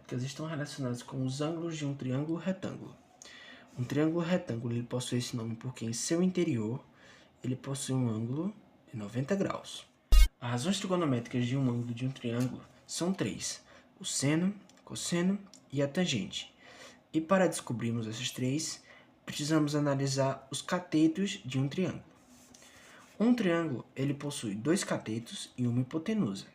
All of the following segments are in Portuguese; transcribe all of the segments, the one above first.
trigonométricas estão relacionadas com os ângulos de um triângulo retângulo. Um triângulo retângulo ele possui esse nome porque em seu interior ele possui um ângulo de 90 graus. As razões trigonométricas de um ângulo de um triângulo são três: o seno, cosseno e a tangente. E para descobrirmos esses três, precisamos analisar os catetos de um triângulo. Um triângulo ele possui dois catetos e uma hipotenusa.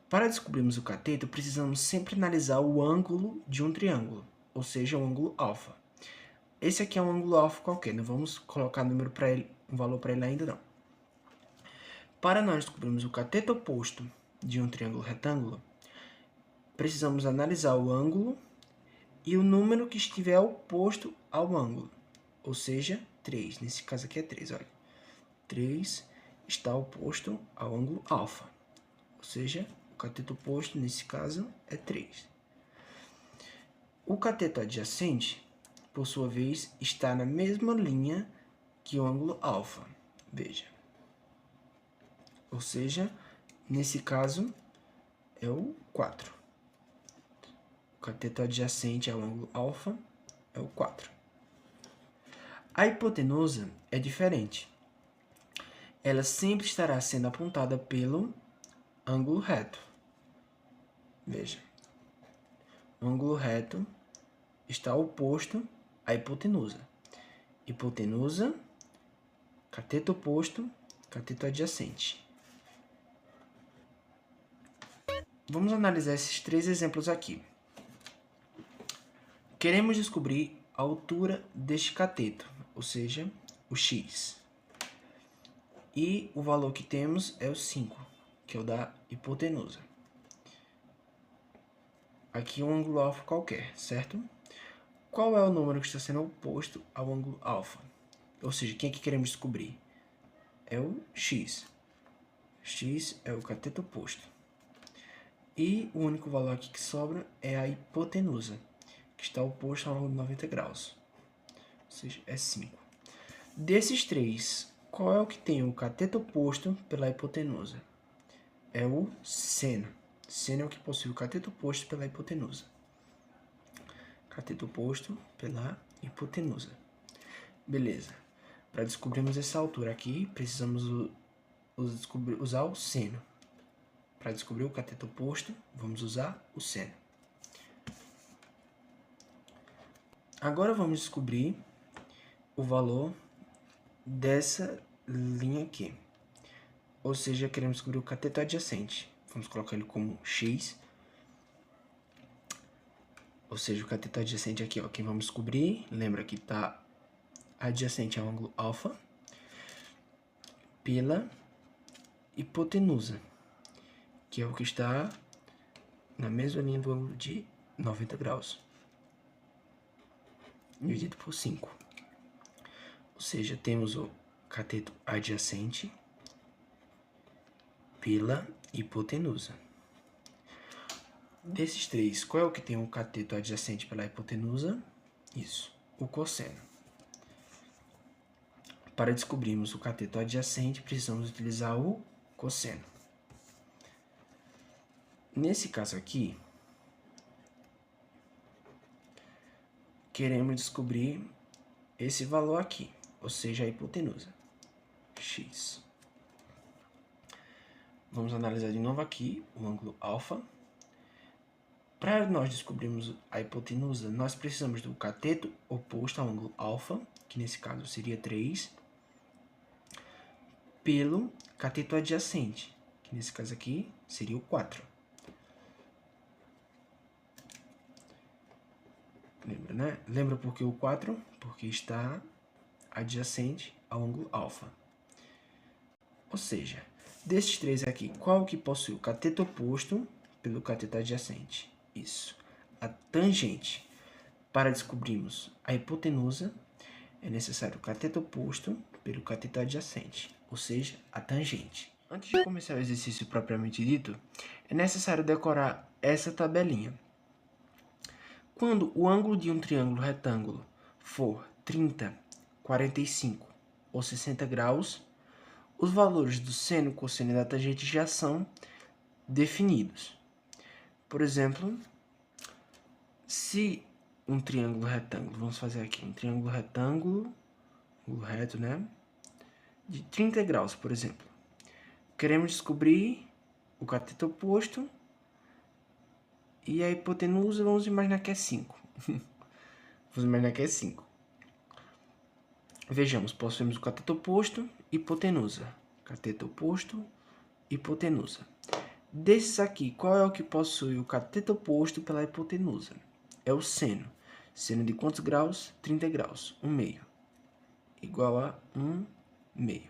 Para descobrirmos o cateto, precisamos sempre analisar o ângulo de um triângulo, ou seja, o ângulo alfa. Esse aqui é um ângulo alfa qualquer, não vamos colocar número para ele, um valor para ele ainda não. Para nós descobrirmos o cateto oposto de um triângulo retângulo, precisamos analisar o ângulo e o número que estiver oposto ao ângulo, ou seja, 3. Nesse caso aqui é 3, olha. 3 está oposto ao ângulo alfa, ou seja, o cateto oposto nesse caso é 3. O cateto adjacente, por sua vez, está na mesma linha que o ângulo alfa, veja. Ou seja, nesse caso é o 4. O cateto adjacente ao ângulo alfa é o 4. A hipotenusa é diferente. Ela sempre estará sendo apontada pelo ângulo reto. Veja, o ângulo reto está oposto à hipotenusa. Hipotenusa, cateto oposto, cateto adjacente. Vamos analisar esses três exemplos aqui. Queremos descobrir a altura deste cateto, ou seja, o x. E o valor que temos é o 5, que é o da hipotenusa. Aqui um ângulo alfa qualquer, certo? Qual é o número que está sendo oposto ao ângulo alfa? Ou seja, quem é que queremos descobrir? É o x. X é o cateto oposto. E o único valor aqui que sobra é a hipotenusa, que está oposto ao ângulo de 90 graus. Ou seja, é 5. Desses três, qual é o que tem o cateto oposto pela hipotenusa? É o seno. Seno é o que possui o cateto oposto pela hipotenusa. Cateto oposto pela hipotenusa. Beleza. Para descobrirmos essa altura aqui, precisamos usar o seno. Para descobrir o cateto oposto, vamos usar o seno. Agora vamos descobrir o valor dessa linha aqui. Ou seja, queremos descobrir o cateto adjacente. Vamos colocar ele como x. Ou seja, o cateto adjacente aqui, ó, quem vamos descobrir, lembra que está adjacente ao ângulo alfa pela hipotenusa, que é o que está na mesma linha do ângulo de 90 graus, dividido por 5. Ou seja, temos o cateto adjacente pela hipotenusa. Desses três, qual é o que tem o cateto adjacente pela hipotenusa? Isso, o cosseno. Para descobrirmos o cateto adjacente, precisamos utilizar o cosseno. Nesse caso aqui, queremos descobrir esse valor aqui, ou seja, a hipotenusa, x. Vamos analisar de novo aqui o ângulo alfa. Para nós descobrirmos a hipotenusa, nós precisamos do cateto oposto ao ângulo alfa, que nesse caso seria 3, pelo cateto adjacente, que nesse caso aqui seria o 4. Lembra, né? Lembra por que o 4? Porque está adjacente ao ângulo alfa. Ou seja, desses três aqui, qual que possui o cateto oposto pelo cateto adjacente? Isso, a tangente. Para descobrirmos a hipotenusa, é necessário o cateto oposto pelo cateto adjacente, ou seja, a tangente. Antes de começar o exercício propriamente dito, é necessário decorar essa tabelinha. Quando o ângulo de um triângulo retângulo for 30, 45 ou 60 graus, os valores do seno, cosseno e da tangente já são definidos. Por exemplo, se um triângulo retângulo, vamos fazer aqui um triângulo retângulo, ângulo reto, né? De 30 graus, por exemplo. Queremos descobrir o cateto oposto e a hipotenusa, vamos imaginar que é 5. Vamos imaginar que é 5. Vejamos, possuímos o cateto oposto e hipotenusa. Cateto oposto, hipotenusa. Desses aqui, qual é o que possui o cateto oposto pela hipotenusa? É o seno. Seno de quantos graus? 30 graus. 1/2. Igual a 1/2.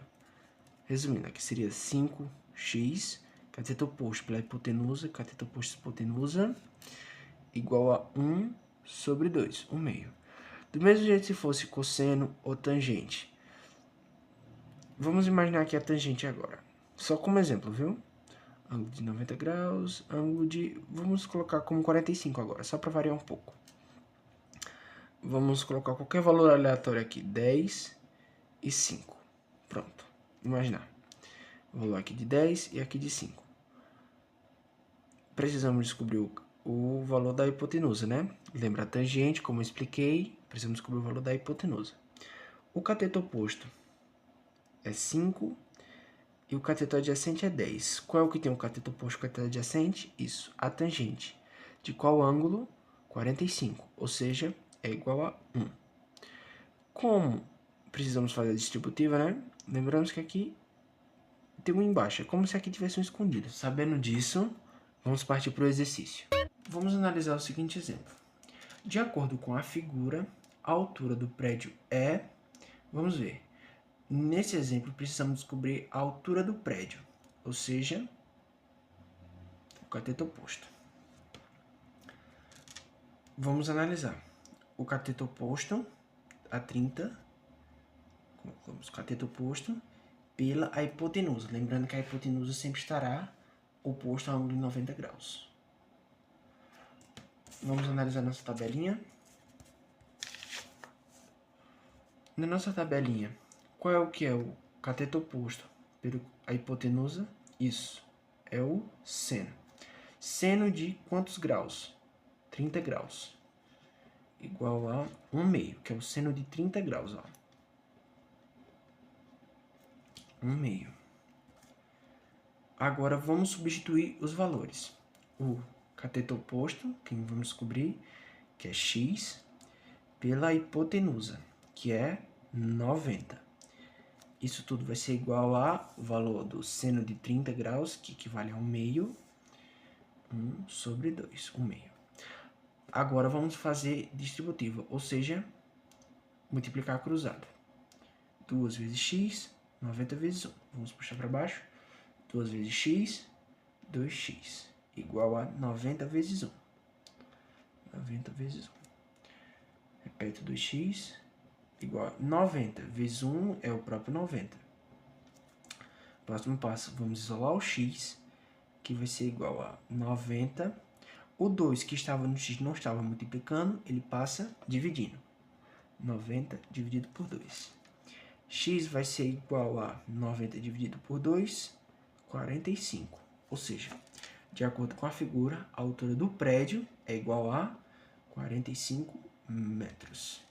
Resumindo, aqui seria 5x, cateto oposto pela hipotenusa, cateto oposto hipotenusa, igual a 1/2, 1/2. Do mesmo jeito se fosse cosseno ou tangente. Vamos imaginar aqui a tangente agora. Só como exemplo, viu? Ângulo de 90 graus, ângulo de... Vamos colocar como 45 agora, só para variar um pouco. Vamos colocar qualquer valor aleatório aqui, 10 e 5. Pronto, imaginar. O valor aqui de 10 e aqui de 5. Precisamos descobrir o valor da hipotenusa, né? Lembra a tangente, como eu expliquei, precisamos descobrir o valor da hipotenusa. O cateto oposto é 5 e o cateto adjacente é 10. Qual é o que tem o cateto oposto e o cateto adjacente? Isso, a tangente. De qual ângulo? 45, ou seja, é igual a 1. Como precisamos fazer a distributiva, né? Lembramos que aqui tem um embaixo, é como se aqui tivesse um escondido. Sabendo disso, vamos partir para o exercício. Vamos analisar o seguinte exemplo. De acordo com a figura, a altura do prédio é... Vamos ver. Nesse exemplo, precisamos descobrir a altura do prédio, ou seja, o cateto oposto. Vamos analisar. O cateto oposto a 30, colocamos o cateto oposto pela a hipotenusa. Lembrando que a hipotenusa sempre estará oposto ao ângulo de 90 graus. Vamos analisar nossa tabelinha. Na nossa tabelinha, qual é o que é o cateto oposto pela a hipotenusa? Isso, é o seno. Seno de quantos graus? 30 graus. Igual a 1/2, que é o seno de 30 graus, ó. 1/2. Agora vamos substituir os valores. O cateto oposto, que vamos descobrir, que é x, pela hipotenusa, que é 90. Isso tudo vai ser igual ao valor do seno de 30 graus, que equivale a 1/2, 1/2, 1/2. Agora vamos fazer distributiva, ou seja, multiplicar cruzado. 2 vezes x, 90 vezes 1. Vamos puxar para baixo. 2 vezes x, 2x, igual a 90 vezes 1. 90 vezes 1. Repete 2x, igual a 90 vezes 1 é o próprio 90. Próximo passo, vamos isolar o x, que vai ser igual a 90. O 2 que estava no x não estava multiplicando, ele passa dividindo. 90 dividido por 2. X vai ser igual a 90 dividido por 2, 45. Ou seja, de acordo com a figura, a altura do prédio é igual a 45 metros.